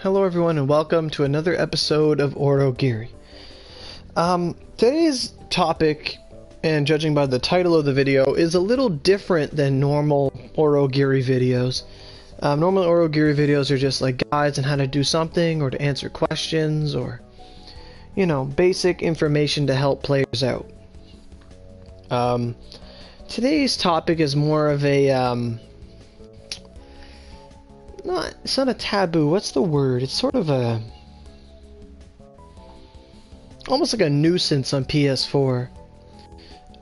Hello everyone and welcome to another episode of Aurogiri. Today's topic, and judging by the title of the video, is a little different than normal Aurogiri videos. Normal Aurogiri videos are just like guides on how to do something or to answer questions or, you know, basic information to help players out. Today's topic is more of a, it's not a taboo, what's the word? It's sort of a, almost like a nuisance on PS4.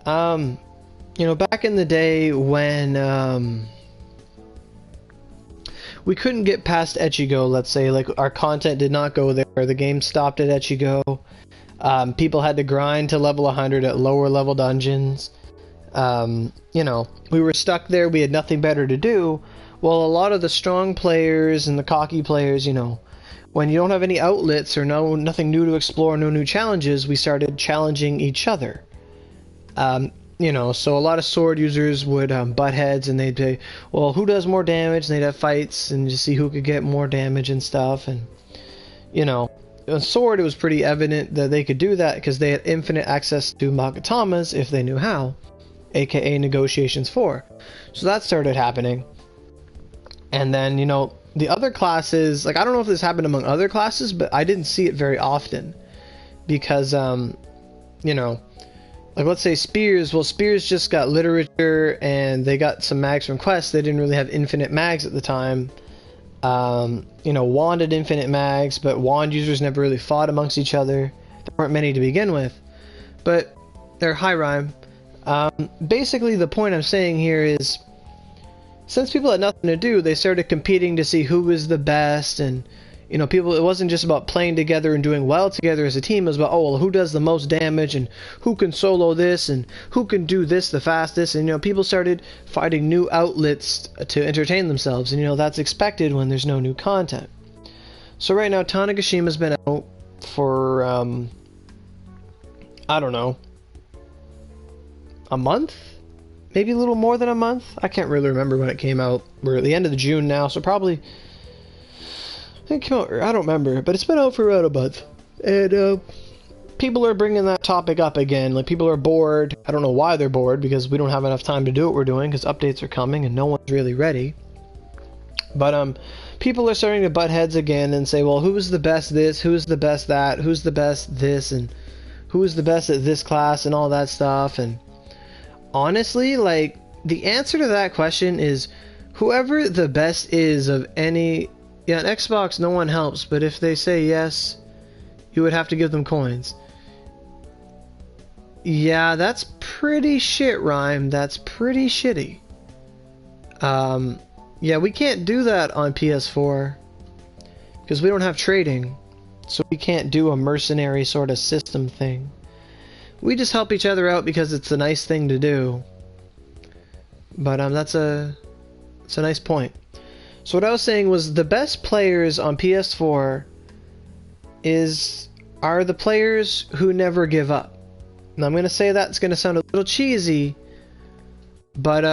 You know, back in the day when, we couldn't get past Echigo, let's say, like our content did not go there, the game stopped at Echigo, people had to grind to level 100 at lower level dungeons, you know, we were stuck there, we had nothing better to do. Well, a lot of the strong players and the cocky players, you know, when you don't have any outlets or nothing new to explore, no new challenges, we started challenging each other. You know, so a lot of sword users would butt heads and they'd say, well, who does more damage? And they'd have fights and just see who could get more damage and stuff. And, you know, on sword, it was pretty evident that they could do that because they had infinite access to magatamas if they knew how, aka negotiations 4. So that started happening. And then, you know, the other classes, like, I don't know if this happened among other classes, but I didn't see it very often. Because, you know, like, let's say Spears, well, Spears just got literature, and they got some mags from quests. They didn't really have infinite mags at the time. You know, Wand had infinite mags, but Wand users never really fought amongst each other. There weren't many to begin with. But they're high rhyme. Basically, the point I'm saying here is, since people had nothing to do, they started competing to see who was the best, and, you know, people, it wasn't just about playing together and doing well together as a team, it was about, oh, well, who does the most damage, and who can solo this, and who can do this the fastest, and, you know, people started finding new outlets to entertain themselves, and, you know, that's expected when there's no new content. So right now, Tanagashima's been out for, I don't know, a month? Maybe a little more than a month? I can't really remember when it came out. We're at the end of June now, so probably, I think it came out, I don't remember, but it's been out for around a month. And people are bringing that topic up again. Like, people are bored. I don't know why they're bored, because we don't have enough time to do what we're doing, because updates are coming and no one's really ready. But people are starting to butt heads again and say, well, who's the best this, who's the best that, who's the best this, and who's the best at this class and all that stuff. And honestly, like, the answer to that question is whoever the best is of any... Yeah, on Xbox, no one helps, but if they say yes, you would have to give them coins. Yeah, that's pretty shit, Rhyme. That's pretty shitty. Yeah, we can't do that on PS4, because we don't have trading, so we can't do a mercenary sort of system thing. We just help each other out because it's a nice thing to do. But it's a nice point. So what I was saying was the best players on PS4 are the players who never give up. Now I'm gonna say that's gonna sound a little cheesy, but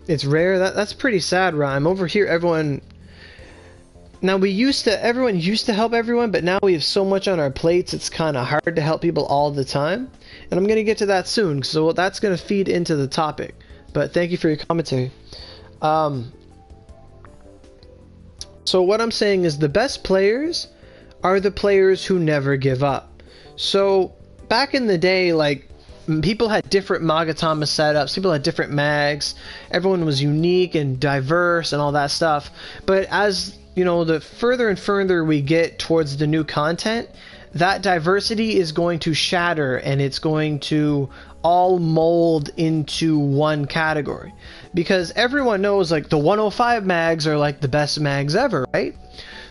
it's rare. That's pretty sad, Rhyme. Over here, everyone. Now, everyone used to help everyone, but now we have so much on our plates, it's kind of hard to help people all the time. And I'm going to get to that soon, so that's going to feed into the topic. But thank you for your commentary. So what I'm saying is the best players are the players who never give up. So, back in the day, like, people had different magatama setups, people had different mags, everyone was unique and diverse and all that stuff. But as... you know, the further and further we get towards the new content, that diversity is going to shatter and it's going to all mold into one category. Because everyone knows, like, the 105 mags are, like, the best mags ever, right?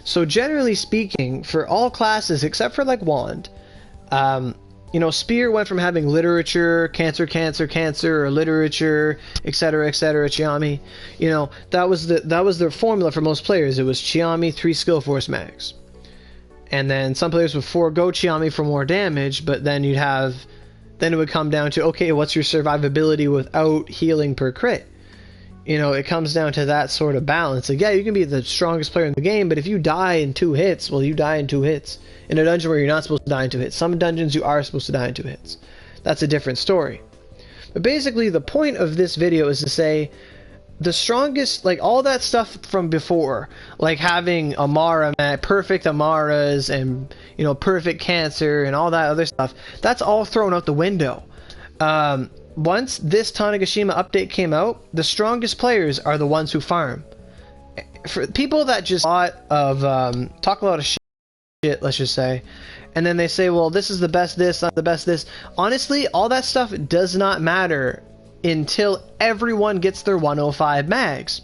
So generally speaking, for all classes except for, like, Wand, you know, Spear went from having literature, cancer, or literature, etc., Chiami. You know, that was the formula for most players. It was Chiami, 3 skill force mags. And then some players would forego Chiami for more damage, but then it would come down to, okay, what's your survivability without healing per crit? you know, it comes down to that sort of balance. Like, yeah, you can be the strongest player in the game, but if you die in 2 hits, well, you die in 2 hits. In a dungeon where you're not supposed to die in 2 hits. Some dungeons you are supposed to die in 2 hits. That's a different story. But basically, the point of this video is to say, the strongest, like, all that stuff from before, like having Amara, perfect Amaras, and, you know, perfect Cancer, and all that other stuff, that's all thrown out the window. Once this Tanegashima update came out, the strongest players are the ones who farm. For people that just talk a lot of shit, let's just say, and then they say, well, this is the best this, not the best this. Honestly, all that stuff does not matter until everyone gets their 105 mags.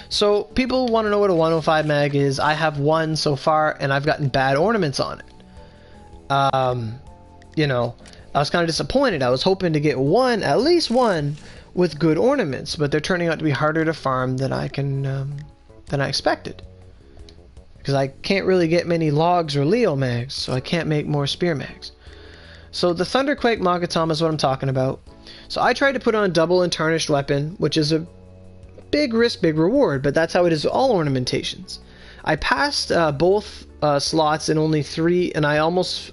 So people want to know what a 105 mag is. I have one so far, and I've gotten bad ornaments on it. You know, I was kind of disappointed. I was hoping to get one, at least one, with good ornaments, but they're turning out to be harder to farm than I expected. Because I can't really get many logs or Leo mags, so I can't make more spear mags. So the Thunderquake Magatama is what I'm talking about. So I tried to put on a double and tarnished weapon, which is a big risk, big reward, but that's how it is with all ornamentations. I passed both slots in only 3, and I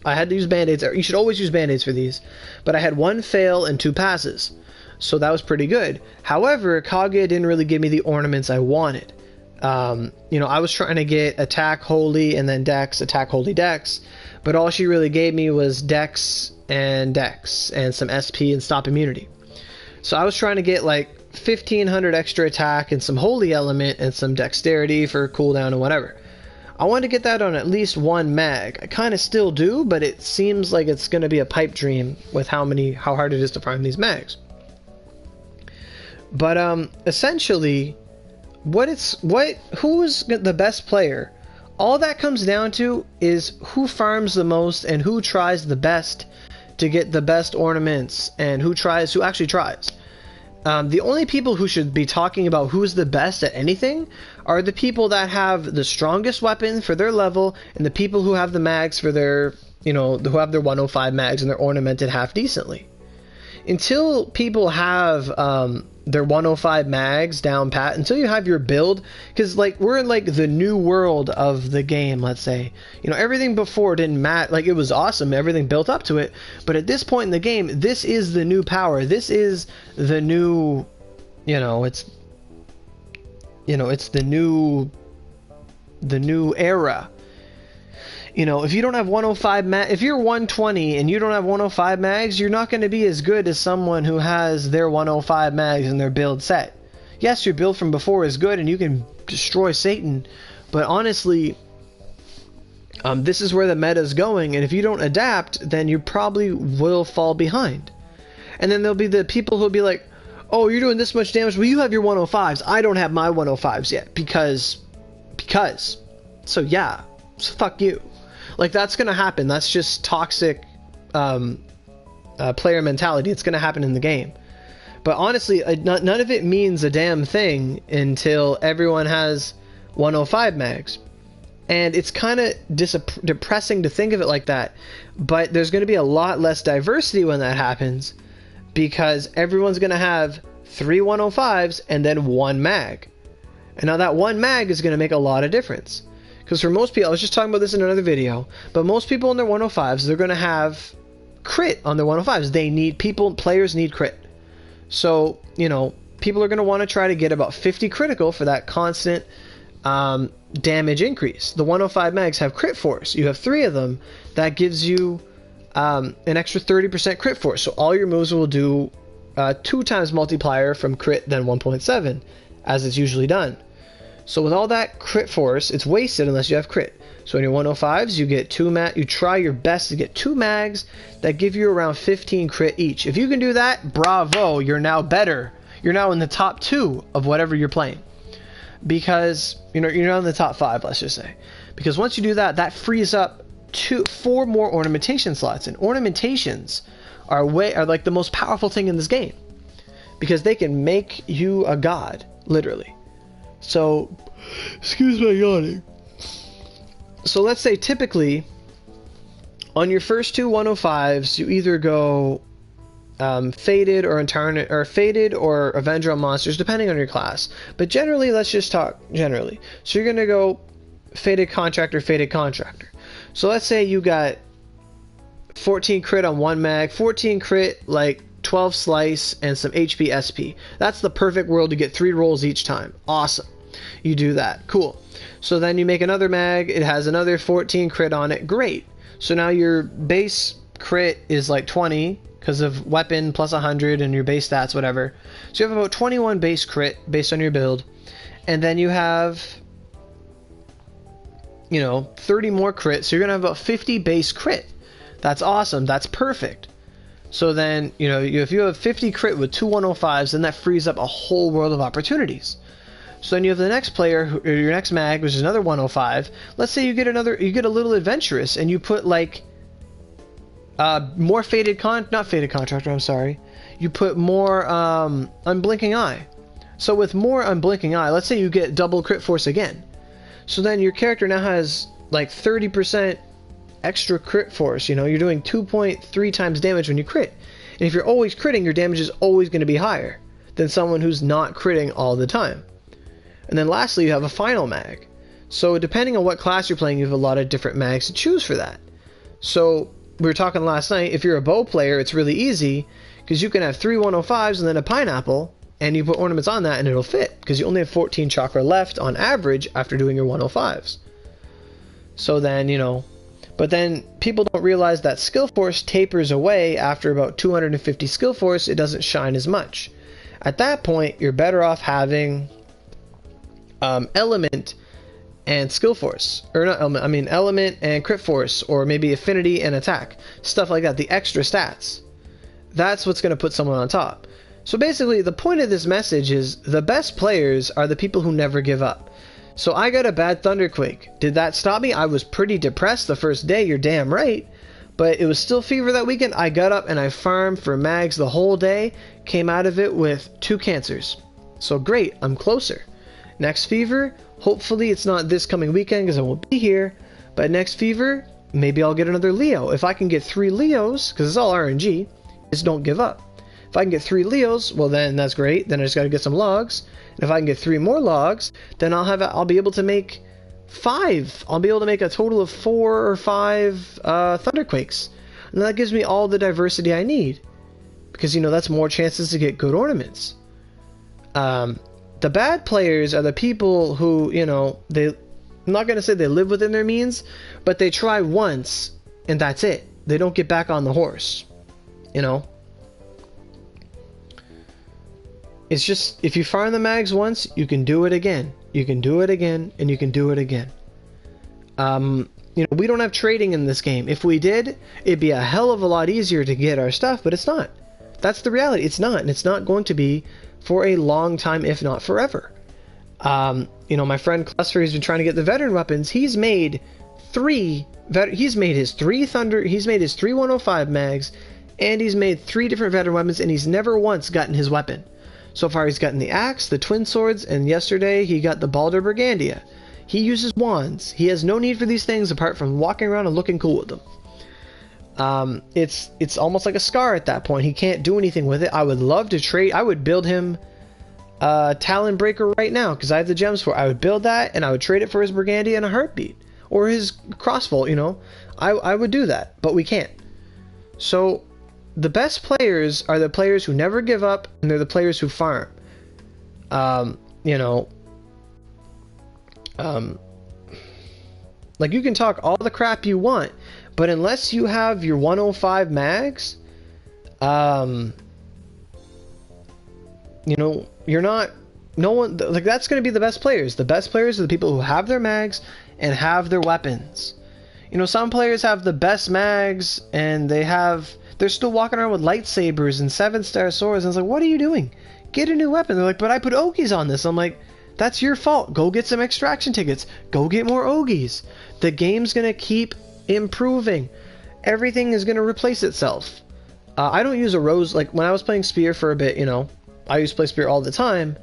had to use band-aids. You should always use band-aids for these, but I had 1 fail and 2 passes, so that was pretty good. However, Kaguya didn't really give me the ornaments I wanted. You know, I was trying to get attack holy and then dex, attack holy dex, but all she really gave me was dex and some SP and stop immunity. So I was trying to get like 1500 extra attack and some holy element and some dexterity for cooldown and whatever. I want to get that on at least 1 mag. I kind of still do, but it seems like it's going to be a pipe dream with how hard it is to farm these mags. But essentially, who's the best player? All that comes down to is who farms the most and who tries the best to get the best ornaments and who actually tries. The only people who should be talking about who's the best at anything are the people that have the strongest weapon for their level and the people who have the mags for their, you know, who have their 105 mags and they're ornamented half decently. Until people have their 105 mags down pat, until you have your build, because like we're in like the new world of the game, let's say, you know, everything before didn't matter, like it was awesome, everything built up to it, but at this point in the game, this is the new power, this is the new, it's the new era. You know, if you don't have 105 if you're 120 and you don't have 105 mags, you're not going to be as good as someone who has their 105 mags in their build set. Yes, your build from before is good and you can destroy Satan, but honestly, this is where the meta is going, and if you don't adapt, then you probably will fall behind. And then there'll be the people who'll be like, oh, you're doing this much damage, well, you have your 105s, I don't have my 105s yet, because, so yeah, so fuck you. Like, that's going to happen. That's just toxic player mentality. It's going to happen in the game. But honestly, none of it means a damn thing until everyone has 105 mags. And it's kind of depressing to think of it like that. But there's going to be a lot less diversity when that happens, because everyone's going to have 3 105s and then 1 mag. And now that 1 mag is going to make a lot of difference. Because for most people, I was just talking about this in another video, but most people in their 105s, they're going to have crit on their 105s. Players need crit. So, you know, people are going to want to try to get about 50 critical for that constant damage increase. The 105 mags have crit force. You have 3 of them. That gives you an extra 30% crit force. So all your moves will do 2 times multiplier from crit than 1.7, as it's usually done. So with all that crit force, it's wasted unless you have crit. So in your 105s, you get 2 you try your best to get 2 mags that give you around 15 crit each. If you can do that, bravo, you're now better. You're now in the top 2 of whatever you're playing. Because, you know, you're now in the top 5, let's just say. Because once you do that, that frees up 4 more ornamentation slots. And ornamentations are like the most powerful thing in this game. Because they can make you a god, literally. So, excuse my yawning. So let's say typically, on your first 2 105s, you either go Fated or Incarnate, or Fated or Avenger on monsters, depending on your class. But generally, let's just talk generally. So you're going to go Fated Contractor, Fated Contractor. So let's say you got 14 crit on 1 mag, 14 crit, like 12 slice, and some HP SP. That's the perfect world to get 3 rolls each time. Awesome. You do that. Cool. So then you make another mag, it has another 14 crit on it. Great. So now your base crit is like 20 because of weapon plus 100 and your base stats, whatever. So you have about 21 base crit based on your build. And then you have, you know, 30 more crit. So you're going to have about 50 base crit. That's awesome. That's perfect. So then, you know, if you have 50 crit with 2 105s, then that frees up a whole world of opportunities. So then you have the next player, or your next mag, which is another 105. Let's say you get a little adventurous, and you put like more not Fated Contractor, I'm sorry. You put more Unblinking Eye. So with more Unblinking Eye, let's say you get double crit force again. So then your character now has like 30% extra crit force. You know, you're doing 2.3 times damage when you crit. And if you're always critting, your damage is always going to be higher than someone who's not critting all the time. And then lastly, you have a final mag. So depending on what class you're playing, you have a lot of different mags to choose for that. So we were talking last night, if you're a bow player, it's really easy because you can have 3 105s and then a pineapple, and you put ornaments on that and it'll fit because you only have 14 chakra left on average after doing your 105s. So then, you know, but then people don't realize that skill force tapers away after about 250 skill force. It doesn't shine as much. At that point, you're better off having element and skill force, or not element, I mean element and crit force, or maybe affinity and attack, stuff like that, the extra stats. That's what's going to put someone on top. So basically the point of this message is the best players are the people who never give up. So I got a bad thunderquake. Did that stop me? I was pretty depressed the first day, you're damn right, but it was still fever that weekend. I got up and I farmed for mags the whole day, came out of it with 2 cancers. So great, I'm closer. Next fever, hopefully it's not this coming weekend because I won't be here, but next fever, maybe I'll get another Leo. If I can get 3 Leos, because it's all RNG, just don't give up. If I can get 3 Leos, well then that's great, then I just got to get some logs, and if I can get 3 more logs, then I'll be able to make 5. I'll be able to make a total of 4 or 5 Thunderquakes, and that gives me all the diversity I need, because, you know, that's more chances to get good ornaments. The bad players are the people who, you know, I'm not going to say they live within their means, but they try once and that's it. They don't get back on the horse, you know. It's just, if you farm the mags once, you can do it again. You can do it again, and you can do it again. You know, we don't have trading in this game. If we did, it'd be a hell of a lot easier to get our stuff, but it's not. That's the reality. It's not, and it's not going to be for a long time, if not forever. You know, my friend Cluster, he's been trying to get the veteran weapons. He's made he's made his 3 105 mags, and he's made 3 different veteran weapons, and he's never once gotten his weapon. So far, he's gotten the axe, the twin swords, and yesterday he got the Balder Brigandia. He uses wands. He has no need for these things apart from walking around and looking cool with them. It's almost like a Scar at that point. He can't do anything with it. I would love to trade. I would build him Talon Breaker right now because I have the gems for it. I would build that and I would trade it for his Brigandia in a heartbeat, or his Crossbolt. You know, I would do that, but we can't. So the best players are the players who never give up, and they're the players who farm. You know, like, you can talk all the crap you want, but unless you have your 105 mags, you know, no one, like, that's going to be the best players. The best players are the people who have their mags and have their weapons. You know, some players have the best mags and they're still walking around with lightsabers and 7-star swords, and it's like, what are you doing? Get a new weapon. They're like, but I put Ogies on this. I'm like, that's your fault. Go get some extraction tickets. Go get more Ogies. The game's going to keep improving. Everything is going to replace itself. I don't use a rose. Like, when I was playing Spear for a bit, you know, I used to play Spear all the time,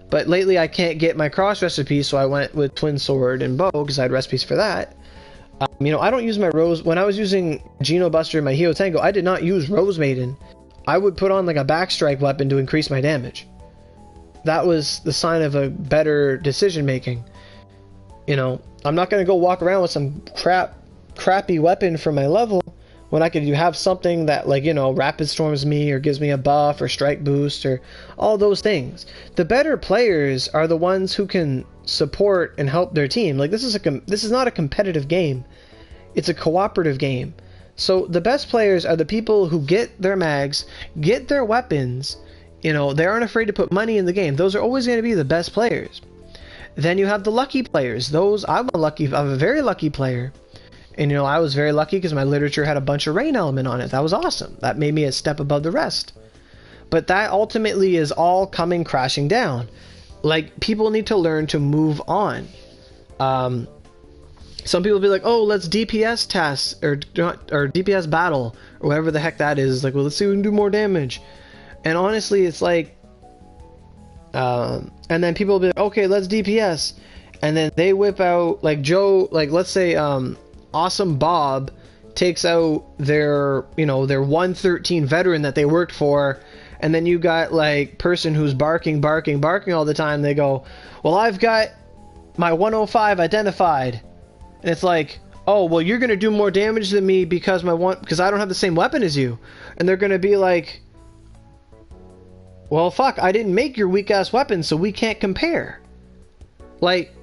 but lately I can't get my cross recipe, so I went with Twin Sword and Bow because I had recipes for that. You know, I don't use my Rose. When I was using Geno Buster and my Hio Tango, I did not use Rose Maiden I would put on like a backstrike weapon to increase my damage. That was the sign of a better decision making. You know, I'm not going to go walk around with some crappy weapon for my level when I could have something that, like, you know, rapid storms me or gives me a buff or strike boost or all those things. The better players are the ones who can support and help their team. Like, this is not a competitive game. It's a cooperative game. So the best players are the people who get their mags, get their weapons. You know, they aren't afraid to put money in the game. Those are always going to be the best players. Then you have the lucky players. I'm a very lucky player. And, you know, I was very lucky because my literature had a bunch of rain element on it. That was awesome. That made me a step above the rest. But that ultimately is all coming crashing down. Like, people need to learn to move on. Some people be like, oh, let's DPS test or DPS battle or whatever the heck that is. Like, well, let's see if we can do more damage. And honestly, it's like, and then people will be like, okay, let's DPS. And then they whip out, like, Joe, like, let's say, Awesome Bob takes out their, you know, their 113 veteran that they worked for. And then you got, like, person who's barking all the time. They go, well, I've got my 105 identified. And it's like, oh, well, you're going to do more damage than me because I don't have the same weapon as you. And they're going to be like, well, fuck, I didn't make your weak-ass weapon, so we can't compare. Like,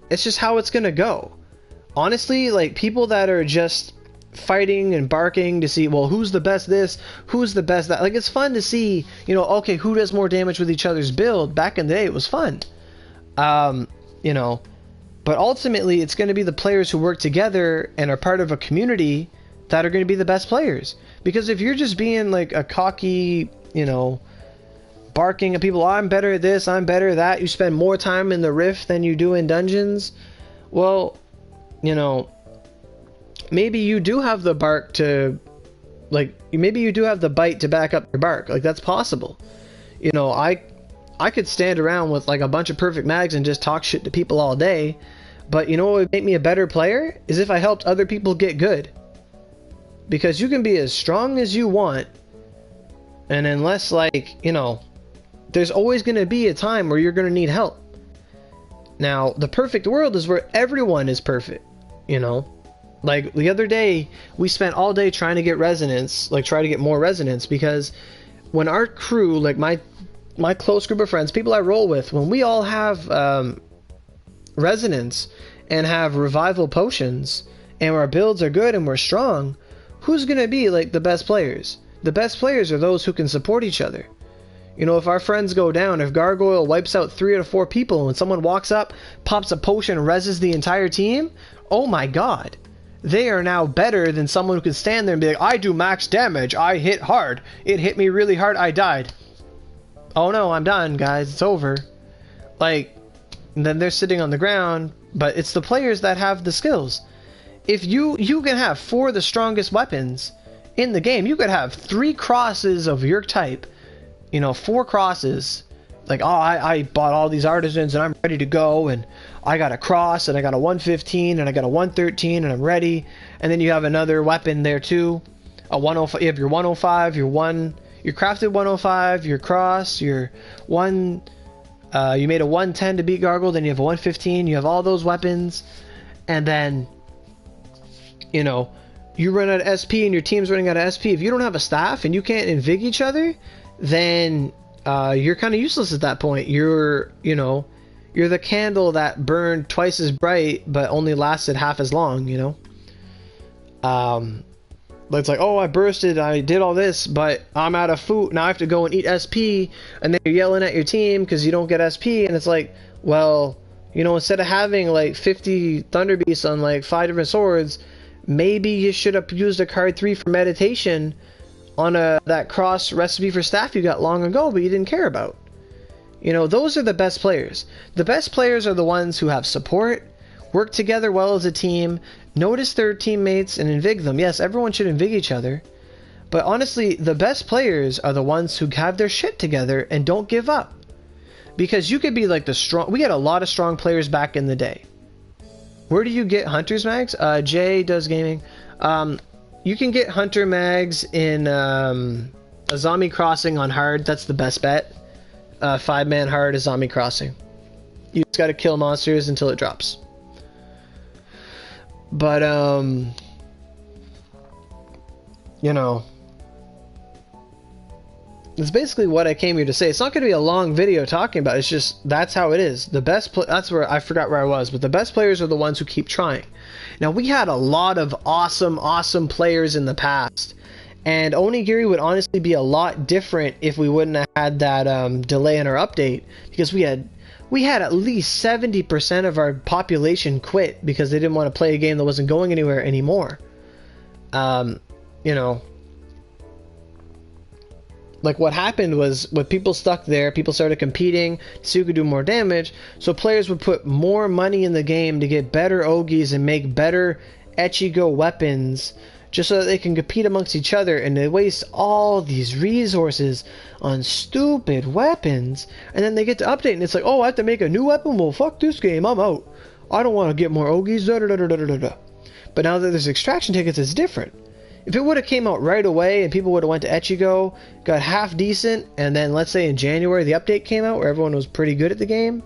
it's just how it's going to go. Honestly, like, people that are just fighting and barking to see, well, who's the best this, who's the best that. Like, it's fun to see, you know, okay, who does more damage with each other's build. Back in the day, it was fun. You know, but ultimately, it's going to be the players who work together and are part of a community that are going to be the best players. Because if you're just being, like, a cocky, you know, barking at people, I'm better at this, I'm better at that, you spend more time in the rift than you do in dungeons, well, you know, maybe you do have the bark to, like, maybe you do have the bite to back up your bark. Like, that's possible. You know, I could stand around with, like, a bunch of perfect mags and just talk shit to people all day, but you know what would make me a better player? Is if I helped other people get good. Because you can be as strong as you want, and unless, like, you know, there's always going to be a time where you're going to need help. Now, the perfect world is where everyone is perfect, you know? Like, the other day, we spent all day trying to get resonance, like, try to get more resonance, because when our crew, like, my close group of friends, people I roll with, when we all have resonance and have revival potions, and our builds are good and we're strong, who's going to be, like, the best players? The best players are those who can support each other. You know, if our friends go down, if Gargoyle wipes out 3 out of 4 people, and someone walks up, pops a potion, and reses the entire team, oh my god. They are now better than someone who can stand there and be like, I do max damage, I hit hard, it hit me really hard, I died. Oh no, I'm done, guys, it's over. Like, and then they're sitting on the ground, but it's the players that have the skills. If you can have 4 of the strongest weapons in the game, you could have 3 crosses of your type, you know, 4 crosses, like, oh, I bought all these artisans and I'm ready to go, and I got a cross and I got a 115 and I got a 113 and I'm ready. And then you have another weapon there too, a 105. You have your 105, your crafted 105, your cross, your one. You made a 110 to beat Gargle, then you have a 115. You have all those weapons, and then, you know, you run out of SP and your team's running out of SP. If you don't have a staff and you can't invig each other, then you're kind of useless at that point. You're the candle that burned twice as bright but only lasted half as long, you know. It's like, oh, I bursted, I did all this, but I'm out of food, now I have to go and eat SP, and then you're yelling at your team because you don't get SP, and it's like, well, you know, instead of having like 50 Thunder Beasts on like 5 different swords, maybe you should have used a card 3 for meditation on that cross recipe for staff you got long ago, but you didn't care about. You know, those are the best players. The best players are the ones who have support, work together well as a team, notice their teammates, and invig them. Yes, everyone should invig each other. But honestly, the best players are the ones who have their shit together and don't give up. Because you could be like the strong... We had a lot of strong players back in the day. Where do you get Hunter's Mags? Jay does gaming. You can get Hunter Mags in Zombie Crossing on hard, that's the best bet. 5-man hard is Zombie Crossing. You just gotta kill monsters until it drops. But, you know, it's basically what I came here to say. It's not going to be a long video talking about it. It's just, that's how it is. The best, that's where, I forgot where I was, but the best players are the ones who keep trying. Now, we had a lot of awesome players in the past. And Onigiri would honestly be a lot different if we wouldn't have had that delay in our update. Because we had at least 70% of our population quit because they didn't want to play a game that wasn't going anywhere anymore. You know, like what happened was when people stuck there, people started competing so you could do more damage. So players would put more money in the game to get better Ogis and make better Echigo weapons just so that they can compete amongst each other, and they waste all these resources on stupid weapons, and then they get to update and it's like, oh, I have to make a new weapon? Well, fuck this game, I'm out. I don't want to get more Ogis, da da da da da da. But now that there's extraction tickets, it's different. If it would have came out right away and people would have went to Echigo, got half decent, and then let's say in January the update came out where everyone was pretty good at the game,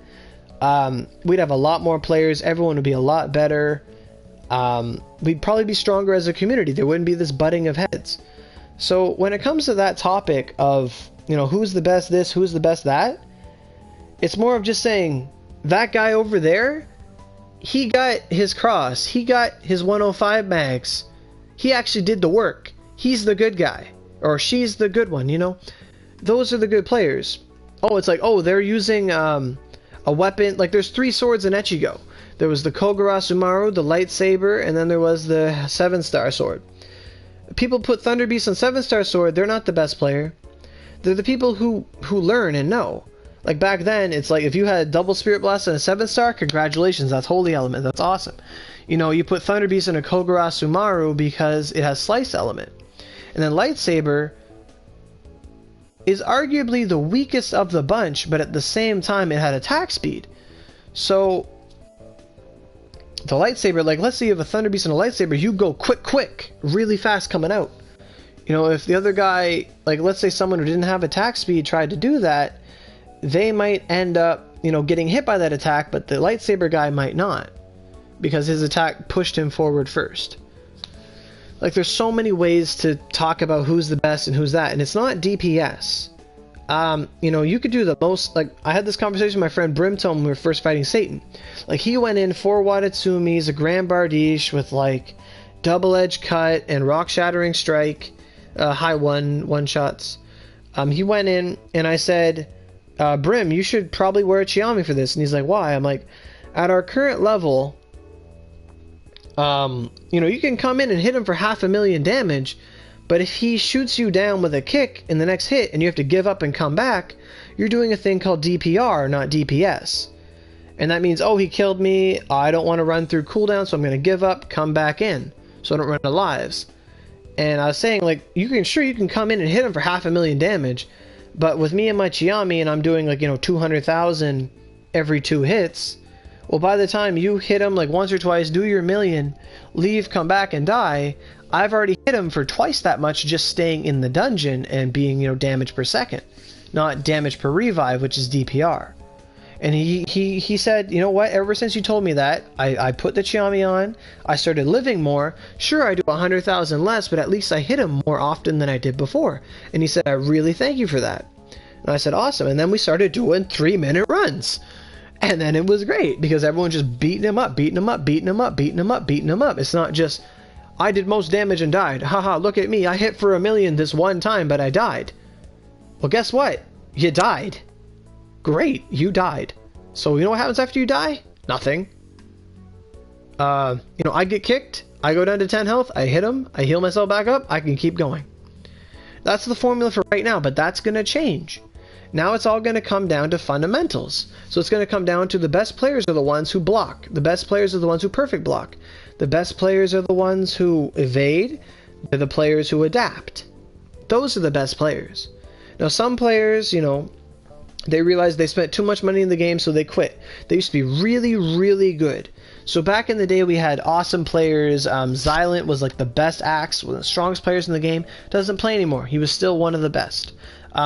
we'd have a lot more players, everyone would be a lot better, we'd probably be stronger as a community, there wouldn't be this butting of heads. So when it comes to that topic of, you know, who's the best this, who's the best that, it's more of just saying, that guy over there, he got his cross, he got his 105 mags, he actually did the work. He's the good guy. Or she's the good one, you know? Those are the good players. Oh, it's like, oh, they're using a weapon. Like, there's 3 swords in Echigo. There was the Kogura Sumaru, the lightsaber, and then there was the 7-star sword. People put Thunder Beast on 7-star sword, they're not the best player. They're the people who learn and know. Like, back then, it's like, if you had double Spirit Blast and a 7-star, congratulations, that's Holy Element, that's awesome. You know, you put Thunder Beast in a Kogura Sumaru because it has Slice Element. And then Lightsaber is arguably the weakest of the bunch, but at the same time it had attack speed. So, the Lightsaber, like, let's say you have a Thunder Beast and a Lightsaber, you go quick, really fast coming out. You know, if the other guy, like, let's say someone who didn't have attack speed tried to do that, they might end up, you know, getting hit by that attack, but the Lightsaber guy might not, because his attack pushed him forward first. Like, there's so many ways to talk about who's the best and who's that, and it's not DPS. You know, you could do the most, like, I had this conversation with my friend Brimtone when we were first fighting Satan. Like, he went in 4 Watatsumis, a Grand Bardiche with, like, Double Edge Cut and Rock Shattering Strike, high one-shots. He went in, and I said, Brim, you should probably wear a Chiami for this. And he's like, why? I'm like, at our current level, you know, you can come in and hit him for 500,000 damage, but if he shoots you down with a kick in the next hit and you have to give up and come back, you're doing a thing called DPR, not DPS. And that means, oh, he killed me, I don't want to run through cooldown, so I'm going to give up, come back in, so I don't run out of lives. And I was saying, like, you can come in and hit him for 500,000 damage, but with me and my Chiami, and I'm doing, like, you know, 200,000 every 2 hits, well, by the time you hit him like once or twice, do your million, leave, come back, and die, I've already hit him for twice that much just staying in the dungeon and being, you know, damage per second, not damage per revive, which is DPR. And he said, you know what, ever since you told me that, I put the Chiami on, I started living more. Sure, I do 100,000 less, but at least I hit him more often than I did before. And he said, I really thank you for that. And I said, awesome. And then we started doing 3-minute runs. And then it was great, because everyone's just beating him up. It's not just, I did most damage and died. Haha, look at me, I hit for 1,000,000 this one time, but I died. Well, guess what? You died. Great, you died. So you know what happens after you die? Nothing. You know, I get kicked, I go down to 10 health, I hit him, I heal myself back up, I can keep going. That's the formula for right now, but that's going to change. Now it's all going to come down to fundamentals. So it's going to come down to the best players are the ones who block. The best players are the ones who perfect block. The best players are the ones who evade. They're the players who adapt. Those are the best players. Now some players, you know, They realized they spent too much money in the game, so they quit. They used to be really, really good. So back in the day, we had awesome players. Xylent was like the best axe, one of the strongest players in the game. Doesn't play anymore. He was still one of the best.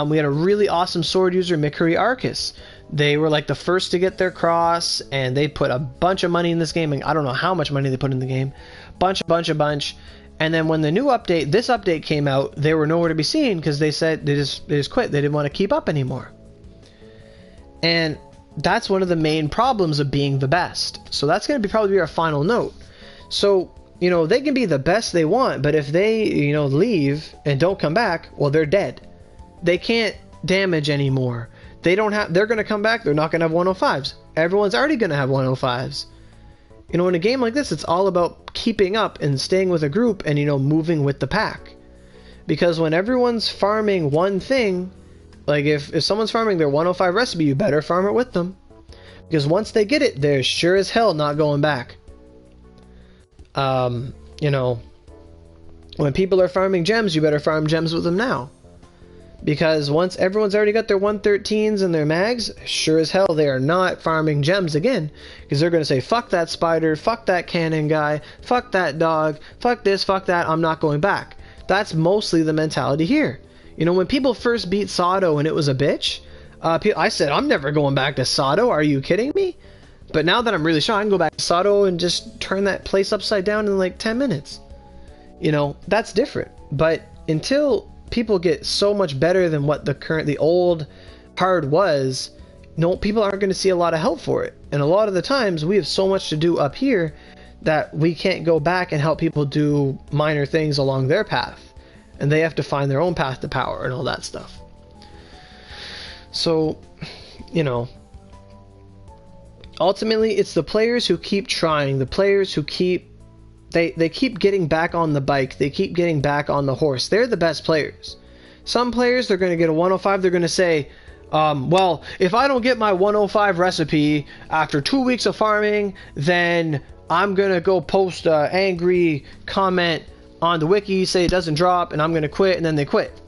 We had a really awesome sword user, Mikuri Arcus. They were like the first to get their cross, and they put a bunch of money in this game. And I don't know how much money they put in the game. Bunch. And then when the new update, this update came out, they were nowhere to be seen because they said they just quit. They didn't want to keep up anymore. And that's one of the main problems of being the best. So that's going to probably be our final note. So, they can be the best they want, but if they, leave and don't come back, well, they're dead. They can't damage anymore. They're going to come back, they're not going to have 105s. Everyone's already going to have 105s. In a game like this, it's all about keeping up and staying with a group and, moving with the pack. Because when everyone's farming one thing, like if someone's farming their 105 recipe, you better farm it with them. Because once they get it, they're sure as hell not going back. When people are farming gems, you better farm gems with them now. Because once everyone's already got their 113s and their mags, sure as hell they are not farming gems again. Because they're going to say, fuck that spider, fuck that cannon guy, fuck that dog, fuck this, fuck that, I'm not going back. That's mostly the mentality here. When people first beat Sato and it was a bitch, I said, I'm never going back to Sato, are you kidding me? But now that I'm really sure, I can go back to Sato and just turn that place upside down in like 10 minutes. That's different. But until people get so much better than what the old hard was, people aren't going to see a lot of help for it. And a lot of the times we have so much to do up here that we can't go back and help people do minor things along their path. And they have to find their own path to power and all that stuff. So, ultimately it's the players who keep trying, the players who they keep getting back on the bike, they keep getting back on the horse. They're the best players. Some players, they're going to get a 105, they're going to say, well, if I don't get my 105 recipe after 2 weeks of farming, then I'm going to go post an angry comment on the wiki, say it doesn't drop, and I'm going to quit, and then they quit.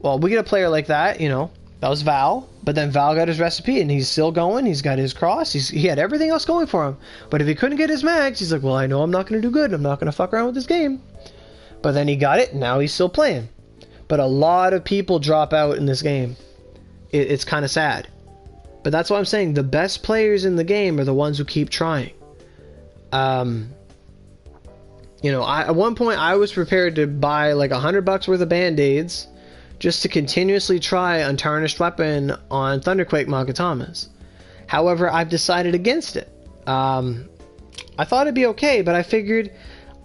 Well, we get a player like that, that was Val, but then Val got his recipe, and he's still going, he's got his cross, he had everything else going for him. But if he couldn't get his mags, he's like, well, I know I'm not going to do good, I'm not going to fuck around with this game. But then he got it, and now he's still playing. But a lot of people drop out in this game. It's kind of sad. But that's why I'm saying the best players in the game are the ones who keep trying. At one point I was prepared to buy like $100 worth of band-aids just to continuously try Untarnished Weapon on Thunderquake Magatamas. However, I've decided against it. I thought it'd be okay, but I figured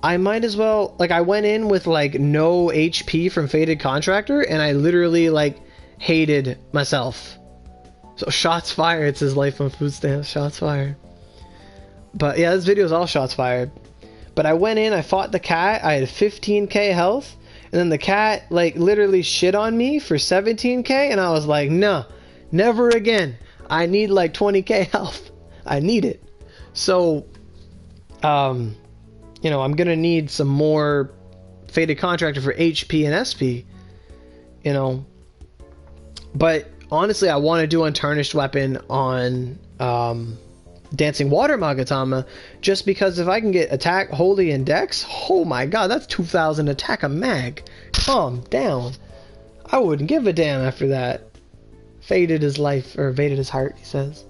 I might as well, I went in with no HP from Fated Contractor, and I literally hated myself. So shots fired, it says life on food stamps, shots fired. But yeah, this video is all shots fired. But I went in, I fought the cat, I had 15k health, and then the cat literally shit on me for 17k, and I was like, no, never again. I need 20k health. I need it. So, I'm gonna need some more Fated Contractor for HP and SP, But honestly, I want to do Untarnished Weapon on Dancing Water Magatama, just because if I can get attack, holy, and dex, oh my god, that's 2,000 attack a mag. Calm down. I wouldn't give a damn after that. Faded his life, or faded his heart, he says.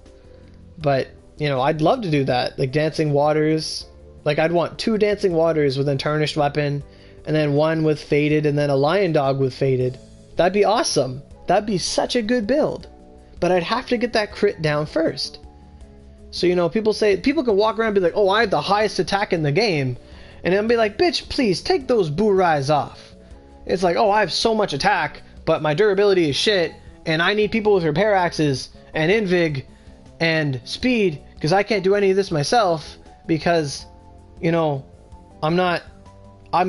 But, I'd love to do that. Dancing Waters. I'd want 2 Dancing Waters with Untarnished Weapon, and then 1 with Faded, and then a Lion Dog with Faded. That'd be awesome. That'd be such a good build. But I'd have to get that crit down first. So, people can walk around and be like, oh, I have the highest attack in the game. And then be like, bitch, please, take those Burais off. It's like, oh, I have so much attack, but my durability is shit, and I need people with repair axes, and invig, and speed, because I can't do any of this myself, because, I'm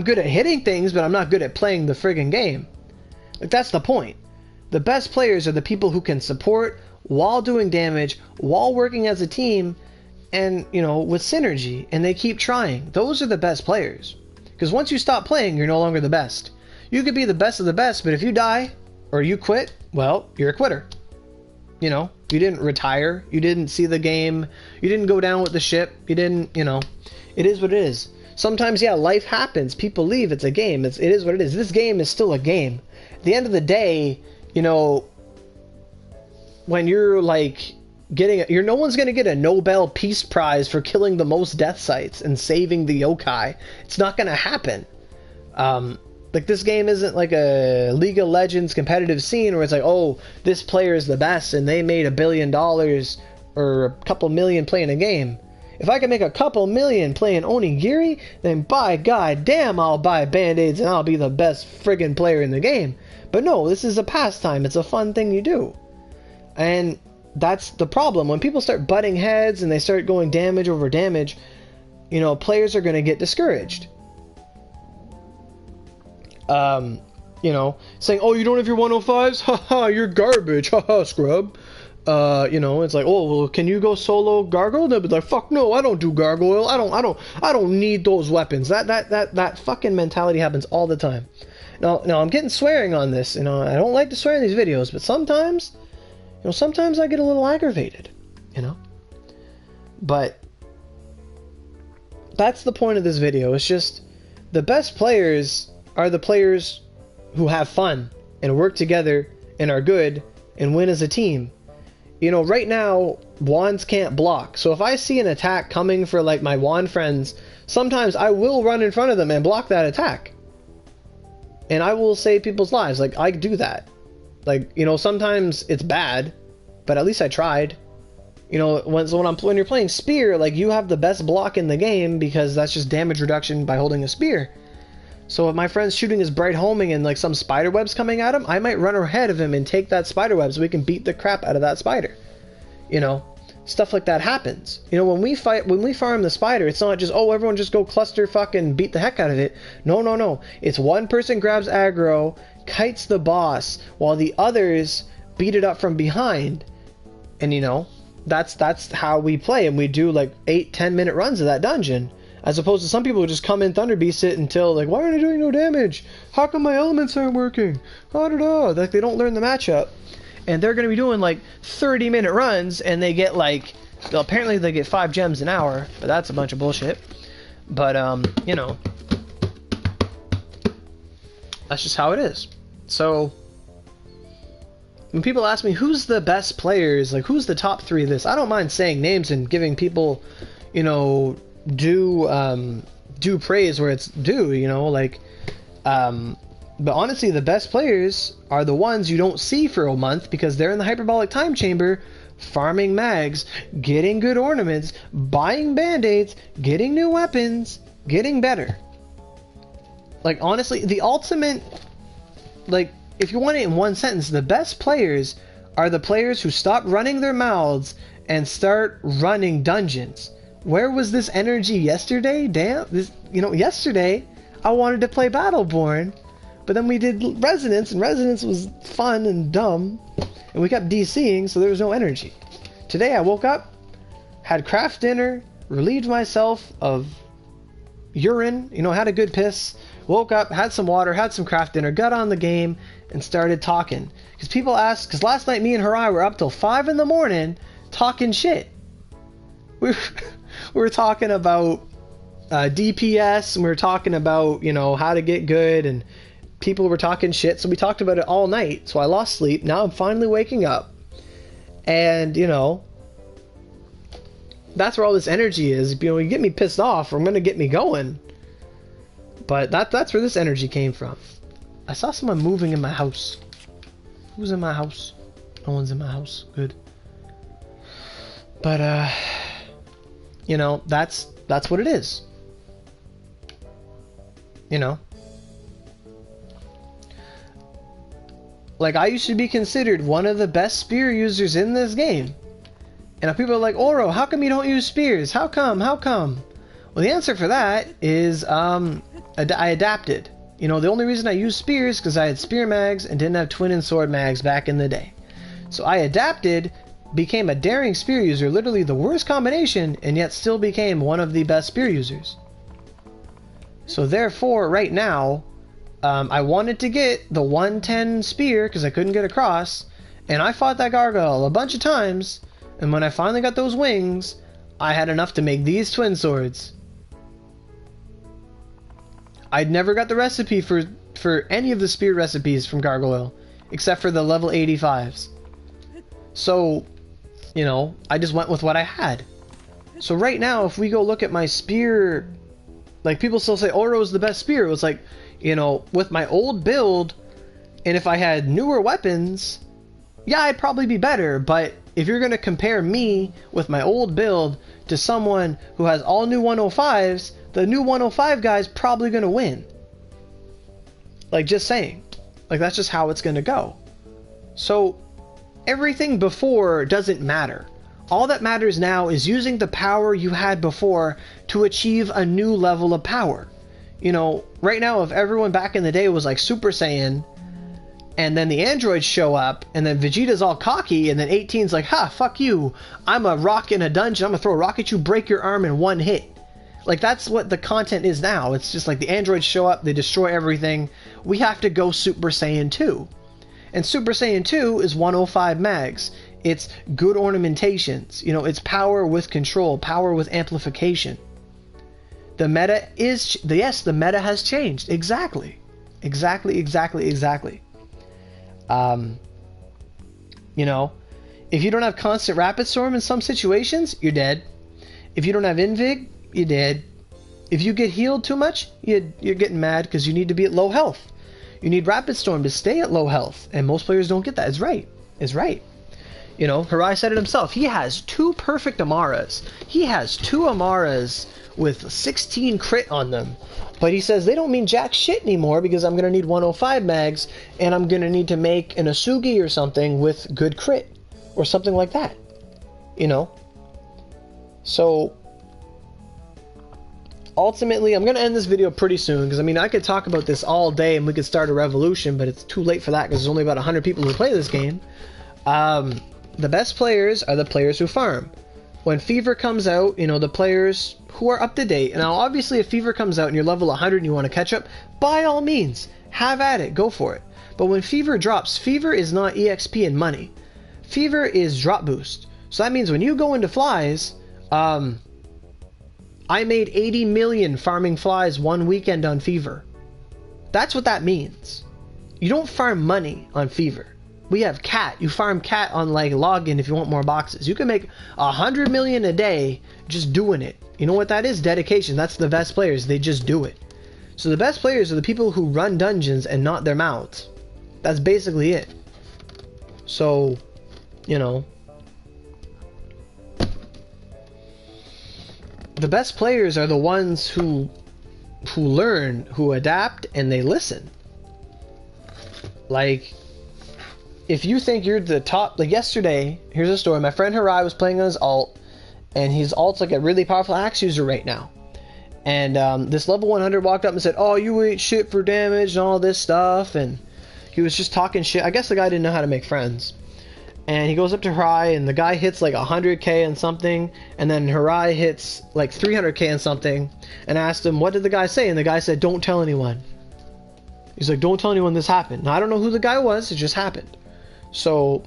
good at hitting things, but I'm not good at playing the friggin' game. That's the point. The best players are the people who can support while doing damage, while working as a team, and, with synergy, and they keep trying. Those are the best players. Because once you stop playing, you're no longer the best. You could be the best of the best, but if you die, or you quit, well, you're a quitter. You know, you didn't retire. You didn't see the game. You didn't go down with the ship. You didn't, you know, it is what it is. Sometimes, yeah, life happens. People leave. It's a game. It is what it is. This game is still a game. At the end of the day, you know, when you're like no one's going to get a Nobel Peace Prize for killing the most death sites and saving the yokai. It's not going to happen. Like, this game isn't like a League of Legends competitive scene where it's like, oh, this player is the best and they made $1 billion or a couple million playing a game. If I can make a couple million playing Onigiri, then by god damn, I'll buy Band-Aids and I'll be the best friggin' player in the game. But no, this is a pastime. It's a fun thing you do. And that's the problem. When people start butting heads and they start going damage over damage, you know, players are going to get discouraged. You know, saying, oh, you don't have your 105s? Haha, you're garbage. Haha, scrub. You know, it's like, oh, well, can you go solo gargoyle? They'll be like, fuck no, I don't do gargoyle. I don't need those weapons. That fucking mentality happens all the time. Now I'm getting swearing on this. You know, I don't like to swear in these videos, but sometimes, you know, sometimes I get a little aggravated, you know. But that's the point of this video. It's just the best players are the players who have fun and work together and are good and win as a team. You know, right now, wands can't block. So if I see an attack coming for, like, my wand friends, sometimes I will run in front of them and block that attack. And I will save people's lives. Like, I do that. Like, you know, sometimes it's bad, but at least I tried. You know, when you're playing spear, like, you have the best block in the game because that's just damage reduction by holding a spear. So if my friend's shooting his bright homing and like some spider web's coming at him, I might run ahead of him and take that spider web so we can beat the crap out of that spider. You know, stuff like that happens. You know, when we farm the spider, it's not just, oh, everyone just go cluster fucking beat the heck out of it. No. It's one person grabs aggro, kites the boss, while the others beat it up from behind. And you know, that's how we play, and we do like 8-10 minute runs of that dungeon. As opposed to some people who just come in Thunder Beast it until, like, why aren't I doing no damage? How come my elements aren't working? Like, they don't learn the matchup. And they're going to be doing, like, 30-minute runs, and they get, like, well, apparently they get 5 gems an hour, but that's a bunch of bullshit. But, you know, that's just how it is. So, when people ask me, who's the best players, like, who's the top 3 of this, I don't mind saying names and giving people, you know, due praise where it's due, you know, like, but honestly, the best players are the ones you don't see for a month because they're in the hyperbolic time chamber, farming mags, getting good ornaments, buying band-aids, getting new weapons, getting better. Like, honestly, the ultimate, like, if you want it in one sentence, the best players are the players who stop running their mouths and start running dungeons. Where was this energy yesterday? Damn, you know, yesterday I wanted to play Battleborn, but then we did Resonance, and Resonance was fun and dumb, and we kept DCing, so there was no energy. Today I woke up, had craft dinner, relieved myself of urine, you know, had a good piss, woke up, had some water, had some craft dinner, got on the game, and started talking. Because people asked, because last night me and Harai were up till 5 in the morning talking shit. We were talking about DPS, and we were talking about, you know, how to get good, and people were talking shit, so we talked about it all night, so I lost sleep. Now I'm finally waking up, and, you know, that's where all this energy is. You know, you get me pissed off, or I'm gonna get me going. But that's where this energy came from. I saw someone moving in my house. Who's in my house? No one's in my house. Good. But, you know, that's what it is. You know? Like, I used to be considered one of the best spear users in this game. And people are like, Oro, how come you don't use spears? How come? How come? Well, the answer for that is, I adapted. You know, the only reason I used spears is because I had spear mags and didn't have twin and sword mags back in the day. So I adapted, became a daring spear user, literally the worst combination, and yet still became one of the best spear users. So therefore, right now, I wanted to get the 110 spear because I couldn't get across, And I fought that gargoyle a bunch of times, and when I finally got those wings, I had enough to make these twin swords. I'd never got the recipe for any of the spear recipes from Gargoyle, except for the level 85s. So, you know, I just went with what I had. So right now, if we go look at my spear, like people still say Oro's the best spear. It was like, you know, with my old build, and if I had newer weapons, yeah, I'd probably be better. But if you're going to compare me with my old build to someone who has all new 105s, the new 105 guy's probably going to win. Like, just saying. Like, that's just how it's going to go. So, everything before doesn't matter. All that matters now is using the power you had before to achieve a new level of power. You know, right now, if everyone back in the day was like Super Saiyan, and then the androids show up, and then Vegeta's all cocky, and then 18's like, ha, fuck you. I'm a rock in a dungeon. I'm going to throw a rock at you, break your arm in one hit. Like, that's what the content is now. It's just like the androids show up, they destroy everything. We have to go Super Saiyan 2. And Super Saiyan 2 is 105 mags. It's good ornamentations. You know, it's power with control, power with amplification. The meta is... Yes, the meta has changed. Exactly. Exactly. You know, if you don't have constant Rapid Storm in some situations, you're dead. If you don't have Invig, you're dead. If you get healed too much, you're getting mad because you need to be at low health. You need Rapid Storm to stay at low health, and most players don't get that. It's right. It's right. You know, Harai said it himself. He has 2 perfect Amaras. He has 2 Amaras with 16 crit on them. But he says they don't mean jack shit anymore because I'm going to need 105 mags, and I'm going to need to make an Asugi or something with good crit. Or something like that. You know? So... ultimately, I'm going to end this video pretty soon, because, I mean, I could talk about this all day and we could start a revolution, but it's too late for that because there's only about 100 people who play this game. The best players are the players who farm. When Fever comes out, you know, the players who are up to date. Now, obviously, if Fever comes out and you're level 100 and you want to catch up, by all means, have at it, go for it. But when Fever drops, Fever is not EXP and money. Fever is drop boost. So that means when you go into flies, I made 80 million farming flies one weekend on Fever. That's what that means. You don't farm money on Fever. We have cat. You farm cat on like login if you want more boxes. You can make 100 million a day just doing it. You know what that is? Dedication. That's the best players. They just do it. So the best players are the people who run dungeons and not their mouths. That's basically it. So, you know, the best players are the ones who learn, who adapt, and they listen. Like, if you think you're the top... Like, yesterday, here's a story. My friend Harai was playing on his alt, and his alt's like a really powerful axe user right now. And this level 100 walked up and said, oh, you ain't shit for damage and all this stuff. And he was just talking shit. I guess the guy didn't know how to make friends. And he goes up to Harai, and the guy hits like 100k and something, and then Harai hits like 300k and something, and asked him, what did the guy say? And the guy said, don't tell anyone. He's like, don't tell anyone this happened. Now, I don't know who the guy was, it just happened. So,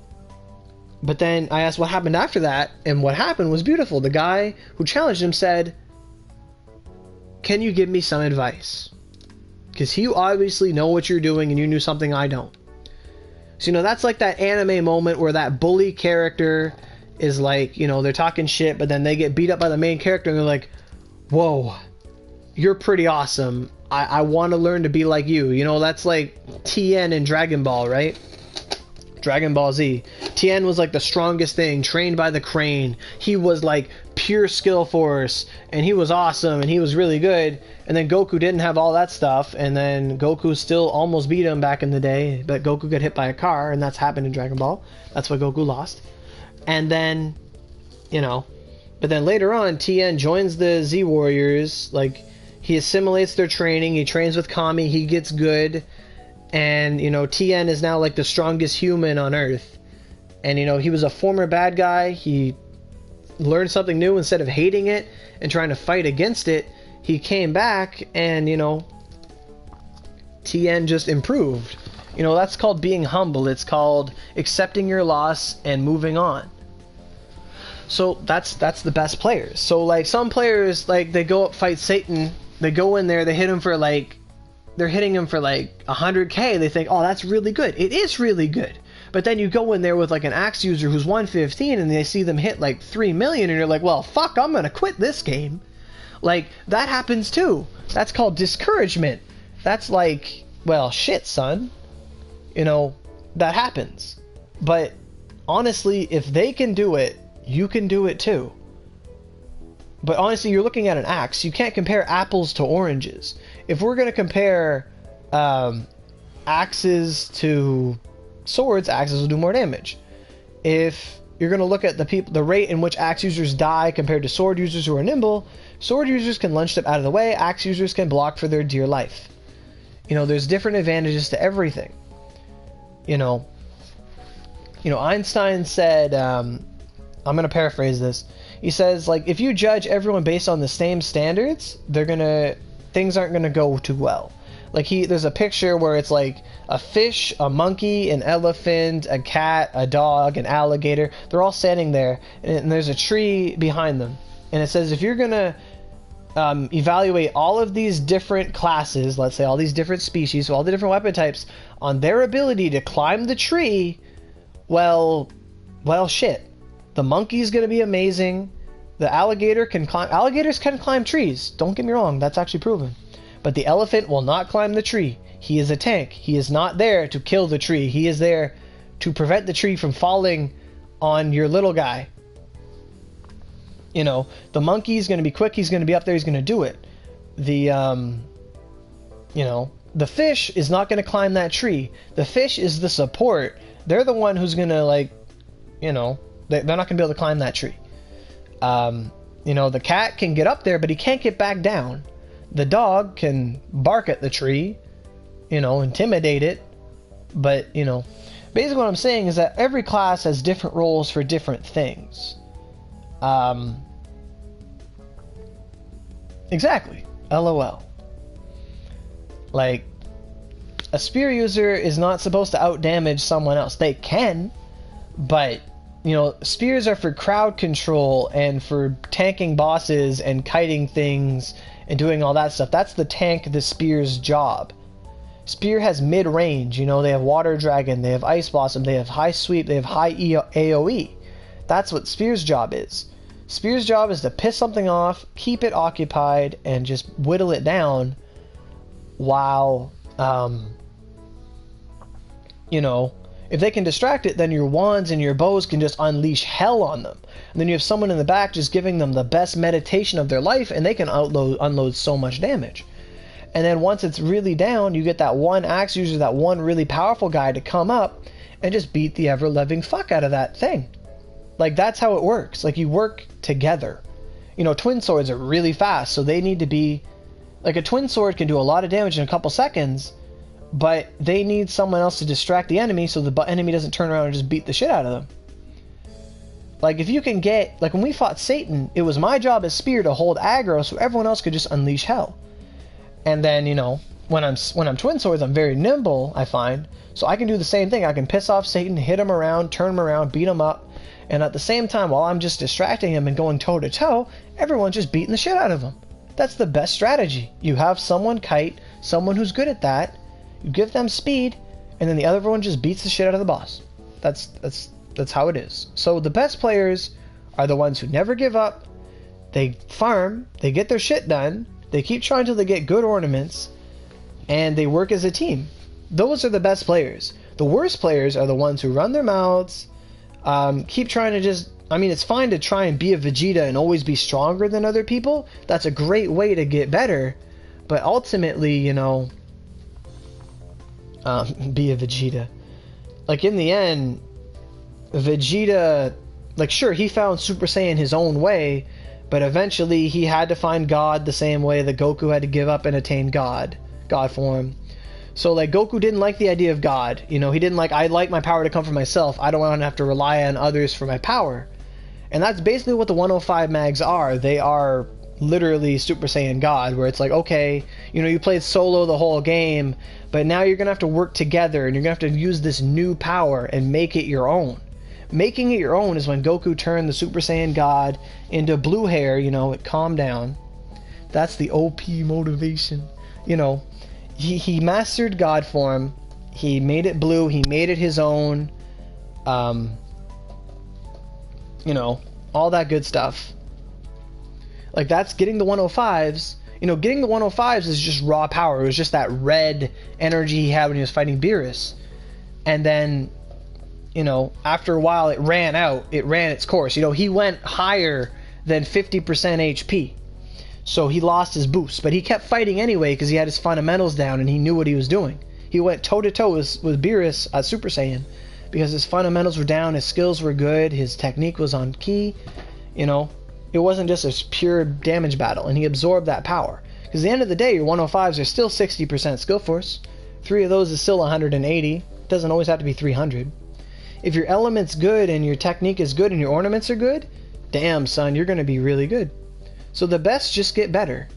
but then I asked what happened after that, and what happened was beautiful. The guy who challenged him said, can you give me some advice? Because you obviously know what you're doing, and you knew something I don't. So, you know, that's like that anime moment where that bully character is like, you know, they're talking shit, but then they get beat up by the main character, and they're like, whoa, you're pretty awesome. I want to learn to be like you. You know, that's like Tien in Dragon Ball, right? Dragon Ball Z. Tien was like the strongest thing, trained by the crane. He was like pure skill force, and he was awesome, and he was really good. And then Goku didn't have all that stuff, and then Goku still almost beat him back in the day, but Goku got hit by a car, and that's happened in Dragon Ball. That's why Goku lost. And then, you know, but then later on, Tien joins the Z Warriors. Like, he assimilates their training, he trains with Kami, he gets good. And, you know, Tien is now like the strongest human on Earth. And, you know, he was a former bad guy. He learned something new. Instead of hating it and trying to fight against it, he came back and, you know, Tien just improved. You know, that's called being humble. It's called accepting your loss and moving on. So that's the best players. So like some players, like they go up fight Satan, they go in there, they hit him for like, they're hitting him for like 100k. They think, oh, that's really good. It is really good. But then you go in there with like an axe user who's 115 and they see them hit like 3 million and you're like, well, fuck, I'm gonna quit this game. Like, that happens too. That's called discouragement. That's like, well, shit, son. You know, that happens. But honestly, if they can do it, you can do it too. But honestly, you're looking at an axe. You can't compare apples to oranges. If we're going to compare axes to swords, axes will do more damage. If you're going to look at the rate in which axe users die compared to sword users who are nimble, sword users can lunge step out of the way, axe users can block for their dear life. You know, there's different advantages to everything. You know, Einstein said, I'm going to paraphrase this. He says, like, if you judge everyone based on the same standards, things aren't going to go too well. Like, there's a picture where it's like a fish, a monkey, an elephant, a cat, a dog, an alligator. They're all standing there, and there's a tree behind them. And it says, if you're going to evaluate all of these different classes, let's say all these different species, so all the different weapon types, on their ability to climb the tree, well, shit. The monkey's going to be amazing. The alligators can climb trees. Don't get me wrong, that's actually proven. But the elephant will not climb the tree. He is a tank. He is not there to kill the tree. He is there to prevent the tree from falling on your little guy. You know, the monkey's going to be quick. He's going to be up there. He's going to do it. The fish is not going to climb that tree. The fish is the support. They're the one who's going to, like, you know, they're not going to be able to climb that tree. You know, the cat can get up there, but he can't get back down. The dog can bark at the tree, you know, intimidate it. But, you know, basically what I'm saying is that every class has different roles for different things. Exactly. LOL. Like, a spear user is not supposed to outdamage someone else. They can, but, you know, spears are for crowd control and for tanking bosses and kiting things and doing all that stuff. That's the spear's job. Spear has mid-range, you know, they have Water Dragon, they have Ice Blossom, they have high sweep, they have high AoE. That's what Spear's job is. Spear's job is to piss something off, keep it occupied, and just whittle it down while, you know, if they can distract it, then your wands and your bows can just unleash hell on them. And then you have someone in the back just giving them the best meditation of their life, and they can unload so much damage. And then once it's really down, you get that one axe user, that one really powerful guy to come up and just beat the ever-loving fuck out of that thing. Like, that's how it works. Like, you work together. You know, twin swords are really fast, so they need to be... Like, a twin sword can do a lot of damage in a couple seconds, but they need someone else to distract the enemy so the enemy doesn't turn around and just beat the shit out of them. Like, if you can get... Like, when we fought Satan, it was my job as Spear to hold aggro so everyone else could just unleash hell. And then, you know, when I'm twin swords, I'm very nimble, I find. So I can do the same thing. I can piss off Satan, hit him around, turn him around, beat him up. And at the same time, while I'm just distracting him and going toe-to-toe, everyone's just beating the shit out of him. That's the best strategy. You have someone kite, someone who's good at that, you give them speed, and then the other one just beats the shit out of the boss. That's how it is. So the best players are the ones who never give up. They farm, they get their shit done, they keep trying till they get good ornaments, and they work as a team. Those are the best players. The worst players are the ones who run their mouths, keep trying to just... I mean, it's fine to try and be a Vegeta and always be stronger than other people. That's a great way to get better. But ultimately, you know... be a Vegeta. Like, in the end, Vegeta... Like, sure, he found Super Saiyan his own way, but eventually he had to find God the same way that Goku had to give up and attain God form. So, like, Goku didn't like the idea of God. You know, he didn't like, I like my power to come from myself. I don't want to have to rely on others for my power. And that's basically what the 105 mags are. They are literally Super Saiyan God, where it's like, okay, you know, you played solo the whole game, but now you're gonna have to work together, and you're gonna have to use this new power and make it your own. Making it your own is when Goku turned the Super Saiyan God into blue hair, you know, it calmed down. That's the OP motivation. You know, he mastered God form, he made it blue, he made it his own, you know, all that good stuff. Like, that's getting the 105s. You know, getting the 105s is just raw power. It was just that red energy he had when he was fighting Beerus. And then, you know, after a while it ran out. It ran its course. You know, he went higher than 50% HP. So he lost his boost. But he kept fighting anyway because he had his fundamentals down and he knew what he was doing. He went toe-to-toe with Beerus at Super Saiyan because his fundamentals were down, his skills were good, his technique was on key, you know. It wasn't just a pure damage battle, and he absorbed that power. Because at the end of the day, your 105s are still 60% skill force. 3 of those is still 180. It doesn't always have to be 300. If your element's good, and your technique is good, and your ornaments are good, damn, son, you're going to be really good. So the best just get better.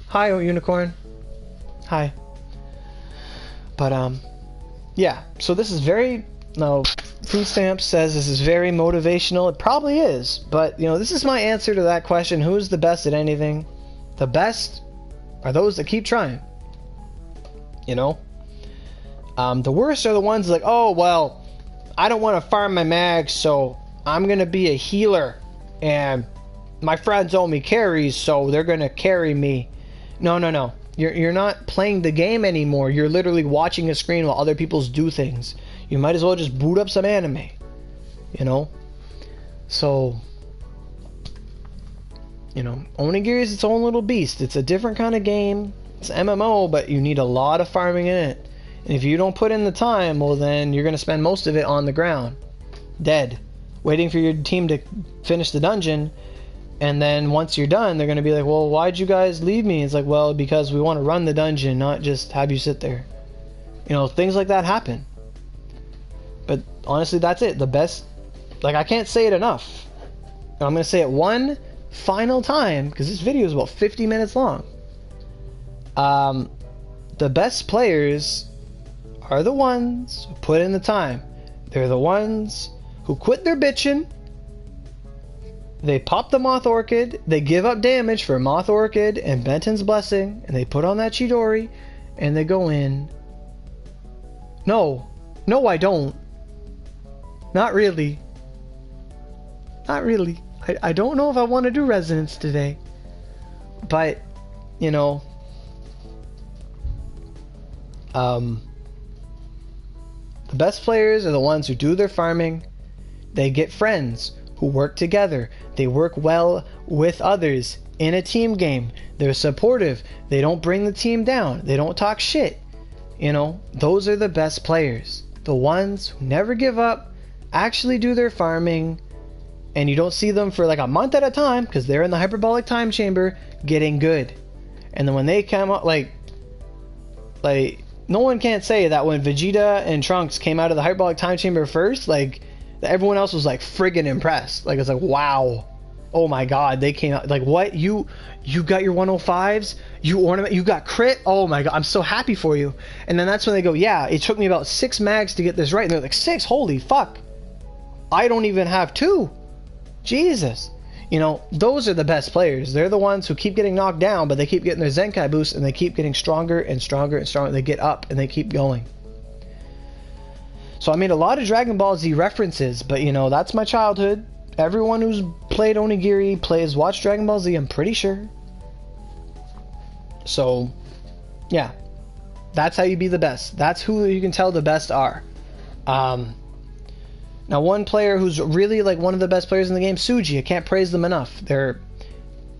Hi, Unicorn. Hi. But, yeah. So this is very... No, Food Stamp says this is very motivational. It probably is, but you know, this is my answer to that question. Who's the best at anything? The best are those that keep trying. You know, the worst are the ones like, oh well, I don't want to farm my mags, so I'm gonna be a healer, and my friends owe me carries, so they're gonna carry me. No. You're not playing the game anymore. You're literally watching a screen while other people do things. You might as well just boot up some anime, you know? So, you know, Onigiri is its own little beast. It's a different kind of game. It's MMO, but you need a lot of farming in it. And if you don't put in the time, well then you're going to spend most of it on the ground, dead, waiting for your team to finish the dungeon. And then once you're done, they're going to be like, well, why'd you guys leave me? It's like, well, because we want to run the dungeon, not just have you sit there. You know, things like that happen. But honestly, that's it. The best, like, I can't say it enough. And I'm going to say it one final time, because this video is about 50 minutes long. The best players are the ones who put in the time. They're the ones who quit their bitching. They pop the Moth Orchid, they give up damage for Moth Orchid and Benton's Blessing, and they put on that Chidori, and they go in. No, I don't. Not really. Not really. I don't know if I want to do Resonance today. But, you know, the best players are the ones who do their farming. They get friends who work together. They work well with others in a team game. They're supportive. They don't bring the team down. They don't talk shit. You know, those are the best players. The ones who never give up, actually do their farming, and you don't see them for like a month at a time because they're in the hyperbolic time chamber getting good. And then when they come up, like no one can't say that when Vegeta and Trunks came out of the hyperbolic time chamber first, like, everyone else was like friggin' impressed. Like, it's like, wow, oh my god, they came out, like, what, you got your 105s, you got crit, oh my god, I'm so happy for you. And then that's when they go, yeah, it took me about 6 mags to get this right. And they're like, 6, holy fuck, I don't even have 2, Jesus. You know, those are the best players. They're the ones who keep getting knocked down, but they keep getting their Zenkai boost, and they keep getting stronger and stronger and stronger. They get up and they keep going. So I made a lot of Dragon Ball Z references, but you know, that's my childhood. Everyone who's played Onigiri watched Dragon Ball Z, I'm pretty sure. So, yeah. That's how you be the best. That's who you can tell the best are. Now, one player who's really like one of the best players in the game, Suji. I can't praise them enough. They're,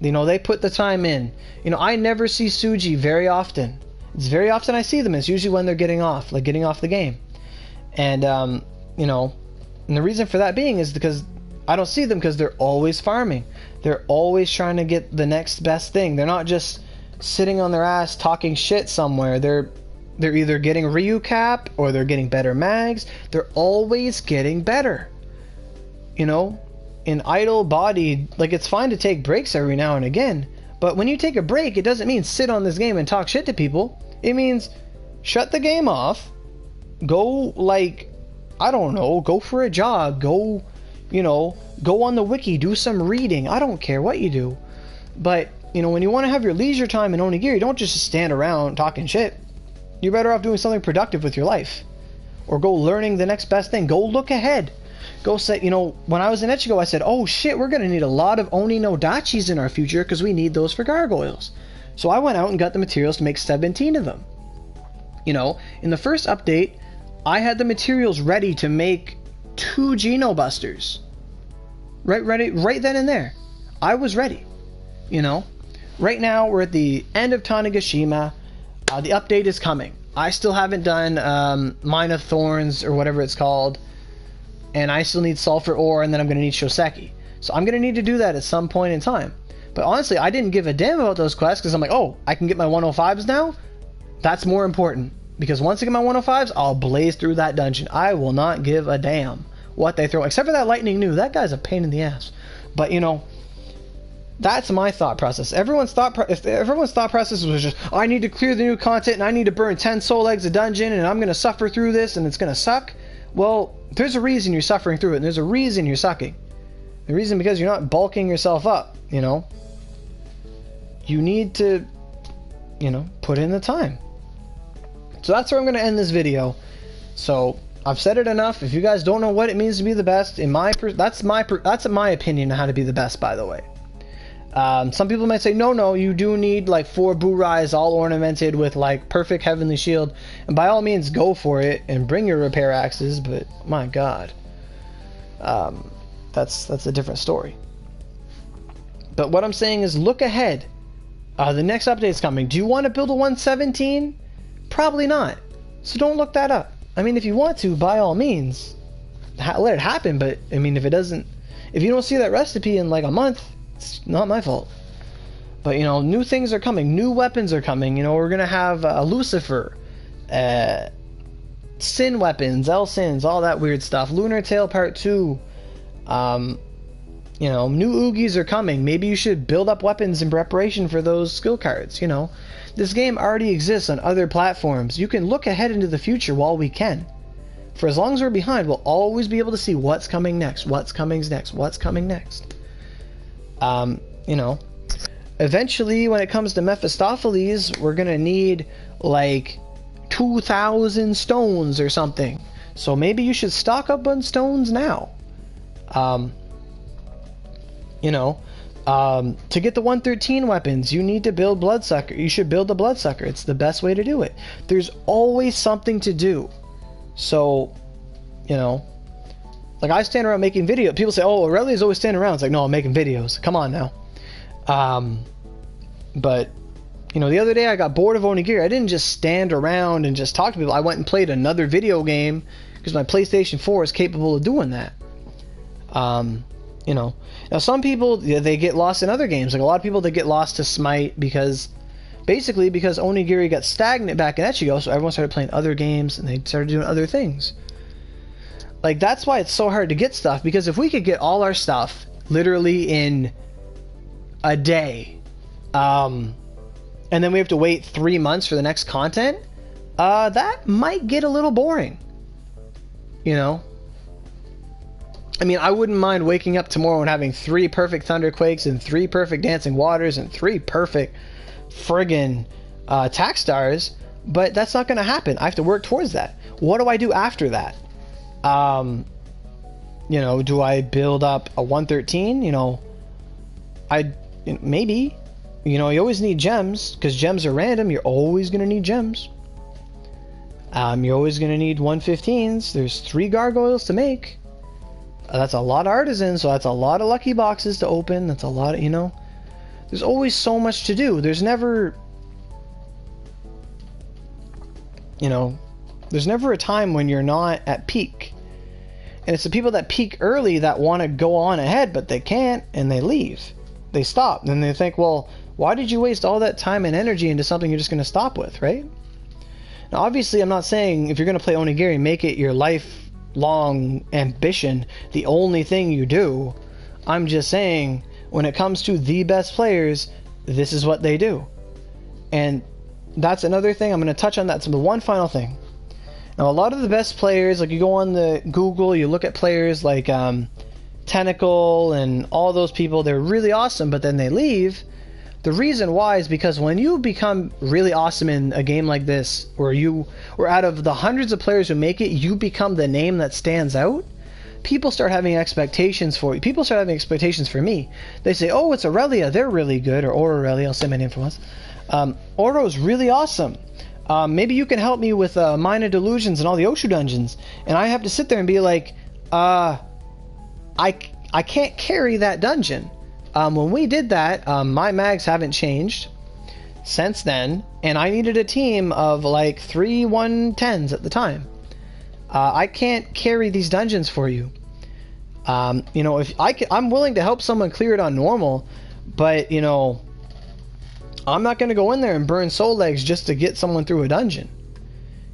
you know, they put the time in. You know, I never see Suji very often. It's very often I see them. It's usually when they're getting off the game. And, you know, and the reason for that being is because I don't see them because they're always farming. They're always trying to get the next best thing. They're not just sitting on their ass talking shit somewhere. They're either getting Ryu Cap or they're getting better mags. They're always getting better. You know, in idle body, like, it's fine to take breaks every now and again, But when you take a break, it doesn't mean sit on this game and talk shit to people. It means shut the game off, go, like, I don't know, go for a jog, go, you know, go on the wiki, do some reading. I don't care what you do. But, you know, when you want to have your leisure time in Onigiri, don't just stand around talking shit. You're better off doing something productive with your life. Or go learning the next best thing. Go look ahead. Go say, you know, when I was in Ichigo, I said, oh shit, we're going to need a lot of Oni no Dachis in our future because we need those for gargoyles. So I went out and got the materials to make 17 of them. You know, in the first update, I had the materials ready to make 2 Geno Busters. Right then and there. I was ready. You know, right now we're at the end of Tanegashima. The update is coming. I still haven't done Mine of Thorns or whatever it's called. And I still need Sulfur Ore, and then I'm going to need Shoseki. So I'm going to need to do that at some point in time. But honestly, I didn't give a damn about those quests because I'm like, oh, I can get my 105s now? That's more important. Because once I get my 105s, I'll blaze through that dungeon. I will not give a damn what they throw. Except for that Lightning New. That guy's a pain in the ass. But, you know, that's my thought process. If everyone's thought process was just, oh, I need to clear the new content and I need to burn 10 soul eggs a dungeon and I'm going to suffer through this and it's going to suck. Well, there's a reason you're suffering through it, and there's a reason you're sucking. The reason because you're not bulking yourself up, you know? You need to, you know, put in the time. So that's where I'm going to end this video. So, I've said it enough. If you guys don't know what it means to be the best, that's my opinion on how to be the best, by the way. Some people might say, no, you do need like 4 Burais all ornamented with like perfect heavenly shield. And by all means, go for it and bring your repair axes, but my god. That's a different story. But what I'm saying is look ahead. The next update is coming. Do you want to build a 117? Probably not. So don't look that up. I mean, if you want to, by all means, let it happen. But I mean, if you don't see that recipe in like a month, it's not my fault. But, you know, new things are coming. New weapons are coming. You know, we're going to have Lucifer, Sin weapons, L-Sins, all that weird stuff. Lunar Tail Part 2. You know, new Oogis are coming. Maybe you should build up weapons in preparation for those skill cards, you know. This game already exists on other platforms. You can look ahead into the future while we can. For as long as we're behind, we'll always be able to see what's coming next, what's coming next. You know, eventually when it comes to Mephistopheles, we're gonna need like 2,000 stones or something. So maybe you should stock up on stones now. You know, to get the 113 weapons, you need to build Bloodsucker. You should build the Bloodsucker. It's the best way to do it. There's always something to do. So, you know, like I stand around making videos. People say, oh, Aurelia's always standing around. It's like, no, I'm making videos. Come on now. But, you know, the other day I got bored of Onigiri. I didn't just stand around and just talk to people. I went and played another video game because my PlayStation 4 is capable of doing that. You know, now some people, they get lost in other games. Like a lot of people, they get lost to Smite because Onigiri got stagnant back in Ichigo, so everyone started playing other games and they started doing other things. Like, that's why it's so hard to get stuff, because if we could get all our stuff literally in a day, and then we have to wait 3 months for the next content, that might get a little boring. You know? I mean, I wouldn't mind waking up tomorrow and having 3 perfect Thunderquakes and 3 perfect Dancing Waters and 3 perfect friggin' Tack Stars, but that's not going to happen. I have to work towards that. What do I do after that? You know, do I build up a 113? You know, maybe. You know, you always need gems, because gems are random. You're always going to need gems. You're always going to need 115s. There's 3 gargoyles to make. That's a lot of artisans, so that's a lot of lucky boxes to open. That's a lot of, you know. There's always so much to do. There's never, you know, there's never a time when you're not at peak. And it's the people that peak early that want to go on ahead, but they can't, and they leave. They stop. And then they think, well, why did you waste all that time and energy into something you're just going to stop with, right? Now, obviously, I'm not saying if you're going to play Onigiri, make it your lifelong ambition, the only thing you do. I'm just saying, when it comes to the best players, this is what they do. And that's another thing. I'm going to touch on that. So the one final thing. Now, a lot of the best players, like you go on the Google, you look at players like Tentacle and all those people, they're really awesome, but then they leave. The reason why is because when you become really awesome in a game like this, or out of the hundreds of players who make it, you become the name that stands out, people start having expectations for you. People start having expectations for me. They say, oh, it's Aurelia, they're really good, or Aurelia, I'll say my name for once. Oro's really awesome. Maybe you can help me with Mine of Delusions and all the Oshu dungeons. And I have to sit there and be like, I can't carry that dungeon. When we did that, my mags haven't changed since then, and I needed a team of like 3 110s at the time. I can't carry these dungeons for you. You know, if I'm willing to help someone clear it on normal, but you know, I'm not going to go in there and burn soul legs just to get someone through a dungeon.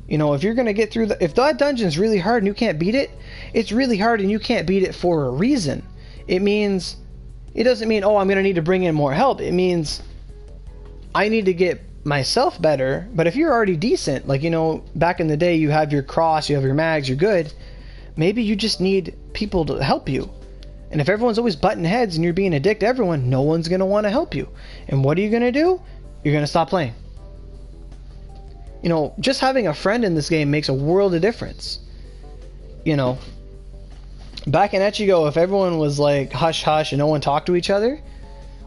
You know, if you're going to get through if that dungeon's really hard and you can't beat it, it's really hard and you can't beat it for a reason. It doesn't mean, oh, I'm going to need to bring in more help. It means I need to get myself better. But if you're already decent, like, you know, back in the day, you have your cross, you have your mags, you're good. Maybe you just need people to help you. And if everyone's always butting heads and you're being a dick to everyone, no one's going to want to help you. And what are you going to do? You're going to stop playing. You know, just having a friend in this game makes a world of difference. You know, back in Echigo, if everyone was like hush hush and no one talked to each other,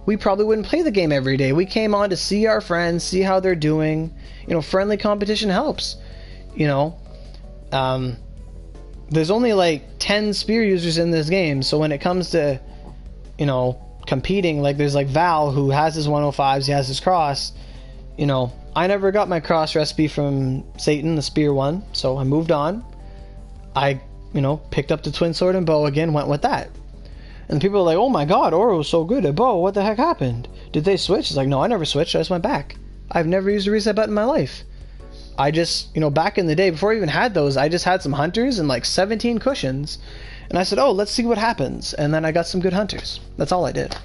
we probably wouldn't play the game every day. We came on to see our friends, see how they're doing. You know, friendly competition helps. You know, there's only like 10 spear users in this game, so when it comes to, you know, competing, like there's like Val who has his 105s, he has his cross. You know, I never got my cross recipe from Satan, the spear one, so I moved on. I, you know, picked up the twin sword and bow again, went with that. And people are like, oh my god, Oro was so good at bow, what the heck happened? Did they switch? It's like, no, I never switched, I just went back. I've never used a reset button in my life. I just, you know, back in the day, before I even had those, I just had some hunters and like 17 cushions. And I said, oh, let's see what happens. And then I got some good hunters. That's all I did.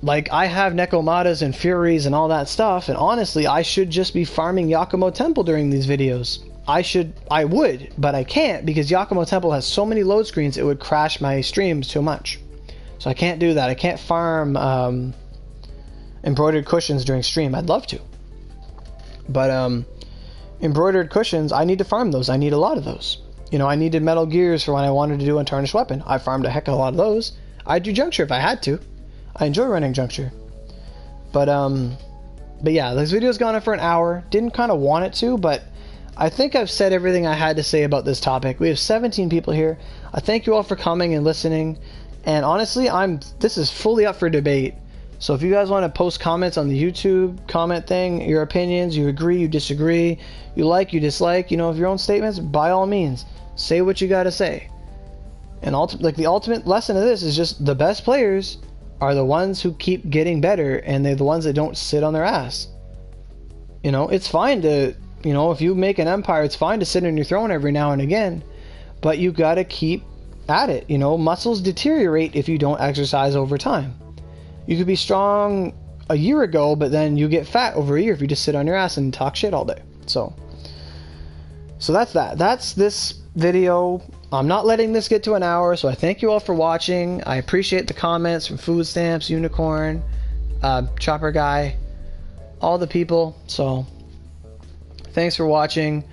Like, I have Nekomatas and Furies and all that stuff, and honestly, I should just be farming Yakumo Temple during these videos. I would, but I can't, because Yakumo Temple has so many load screens, it would crash my streams too much. So I can't do that. I can't farm embroidered cushions during stream. I'd love to. But embroidered cushions, I need to farm those. I need a lot of those. You know, I needed metal gears for when I wanted to do Untarnished Weapon. I farmed a heck of a lot of those. I'd do Juncture if I had to. I enjoy running Juncture. But yeah, this video's gone on for an hour. Didn't kind of want it to, but I think I've said everything I had to say about this topic. We have 17 people here. I thank you all for coming and listening. And honestly, this is fully up for debate. So if you guys want to post comments on the YouTube comment thing, your opinions, you agree, you disagree, you like, you dislike, you know, of your own statements, by all means, say what you got to say. And like the ultimate lesson of this is just the best players are the ones who keep getting better, and they're the ones that don't sit on their ass. You know, it's fine to, you know, if you make an empire, it's fine to sit on your throne every now and again, but you got to keep at it. You know, muscles deteriorate if you don't exercise over time. You could be strong a year ago, but then you get fat over a year if you just sit on your ass and talk shit all day. So that's that. That's this video. I'm not letting this get to an hour, so I thank you all for watching. I appreciate the comments from Food Stamps, Unicorn, Chopper Guy, all the people. So thanks for watching.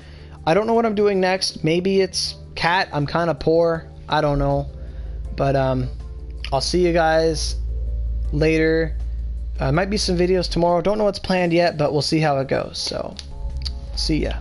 I don't know what I'm doing next. Maybe it's cat. I'm kind of poor. I don't know. But I'll see you guys later. Might be some videos tomorrow. Don't know what's planned yet, but we'll see how it goes. So see ya.